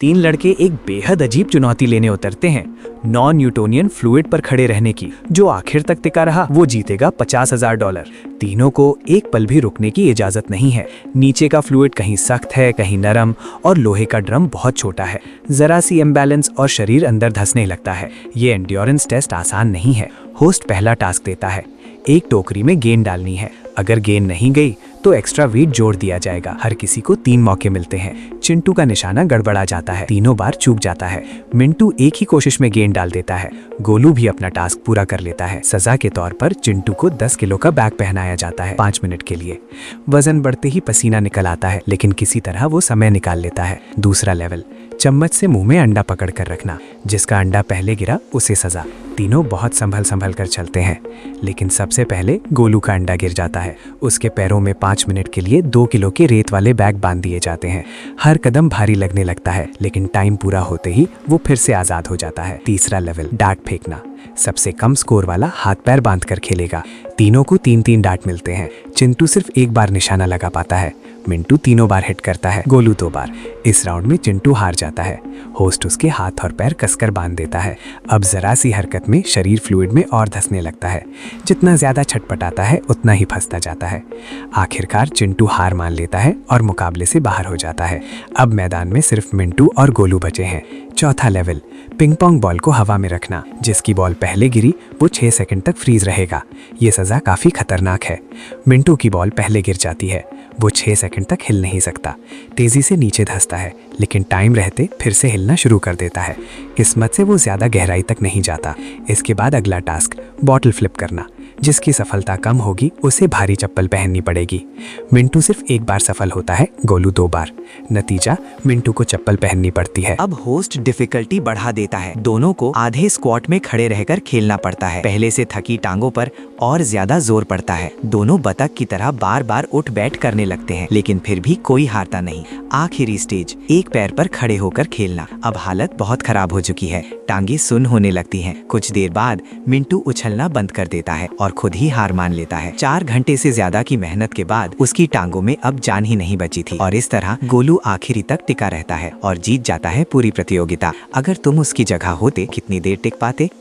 तीन लड़के एक बेहद अजीब चुनौती लेने उतरते हैं, नॉन न्यूटोनियन फ्लूइड पर खड़े रहने की। जो आखिर तक टिका रहा वो जीतेगा $50,000। तीनों को एक पल भी रुकने की इजाजत नहीं है। नीचे का फ्लूइड कहीं सख्त है, कहीं नरम, और लोहे का ड्रम बहुत छोटा है। जरा सी इम्बैलेंस और शरीर अंदर धंसने लगता है। ये एंड्योरेंस टेस्ट आसान नहीं है। होस्ट पहला टास्क देता है, एक टोकरी में गेंद डालनी है। अगर गेंद नहीं गई तो एक्स्ट्रा वेट जोड़ दिया जाएगा। हर किसी को 3 मौके मिलते हैं। चिंटू का निशाना गड़बड़ा जाता है, तीनों बार चूक जाता है। मिंटू एक ही कोशिश में गेंद डाल देता है। गोलू भी अपना टास्क पूरा कर लेता है। सजा के तौर पर चिंटू को 10 किलो का बैग पहनाया जाता है 5 मिनट के लिए। वजन बढ़ते ही पसीना निकल आता है, लेकिन किसी तरह वो समय निकाल लेता है। दूसरा लेवल, चम्मच से मुंह में अंडा पकड़ कर रखना। जिसका अंडा पहले गिरा उसे सजा। तीनों बहुत संभल कर चलते हैं, लेकिन सबसे पहले गोलू का अंडा गिर जाता है। उसके पैरों में 5 मिनट के लिए 2 किलो के रेत वाले बैग बांध दिए जाते हैं। हर कदम भारी लगने लगता है, लेकिन टाइम पूरा होते ही वो फिर से आजाद हो जाता है। तीसरा लेवल, डार्ट फेंकना। सबसे कम स्कोर वाला हाथ पैर बांध कर खेलेगा। तीनों को 3-3 डार्ट मिलते हैं। चिंटू सिर्फ एक बार निशाना लगा पाता है। मिंटू 3 बार हिट करता है, गोलू 2 बार। इस राउंड में चिंटू हार जाता है। होस्ट उसके हाथ और पैर कसकर बांध देता है। अब जरा सी हरकत में शरीर फ्लूइड में और धंसने लगता है। जितना ज्यादा छटपटाता है उतना ही फंसता जाता है। आखिरकार चिंटू हार मान लेता है और मुकाबले से बाहर हो जाता है। अब मैदान में सिर्फ मिंटू और गोलू बचे हैं। चौथा लेवल, पिंग पोंग बॉल को हवा में रखना। जिसकी बॉल पहले गिरी वो 6 सेकंड तक फ्रीज रहेगा। ये सजा काफी खतरनाक है। मिंटू की बॉल पहले गिर जाती है। वो 6 सेकंड तक हिल नहीं सकता। तेजी से नीचे धंसता है, लेकिन टाइम रहते फिर से हिलना शुरू कर देता है। किस्मत से वो ज्यादा गहराई तक नहीं जाता। इसके बाद अगला टास्क, बॉटल फ्लिप करना। जिसकी सफलता कम होगी उसे भारी चप्पल पहननी पड़ेगी। मिंटू सिर्फ एक बार सफल होता है, गोलू 2 बार। नतीजा, मिंटू को चप्पल पहननी पड़ती है। अब होस्ट डिफिकल्टी बढ़ा देता है। दोनों को आधे स्क्वाट में खड़े रहकर खेलना पड़ता है। पहले से थकी टांगों पर और ज्यादा जोर पड़ता है। दोनों बतख की तरह बार बार उठ बैठ करने लगते हैं, लेकिन फिर भी कोई हारता नहीं। आखिरी स्टेज, एक पैर पर खड़े होकर खेलना। अब हालत बहुत खराब हो चुकी है। टांगे सुन्न होने लगती हैं। कुछ देर बाद मिंटू उछलना बंद कर देता है और खुद ही हार मान लेता है। 4 घंटे से ज्यादा की मेहनत के बाद उसकी टांगों में अब जान ही नहीं बची थी, और इस तरह गोलू आखिरी तक टिका रहता है और जीत जाता है पूरी प्रतियोगिता। अगर तुम उसकी जगह होते कितनी देर टिक पाते?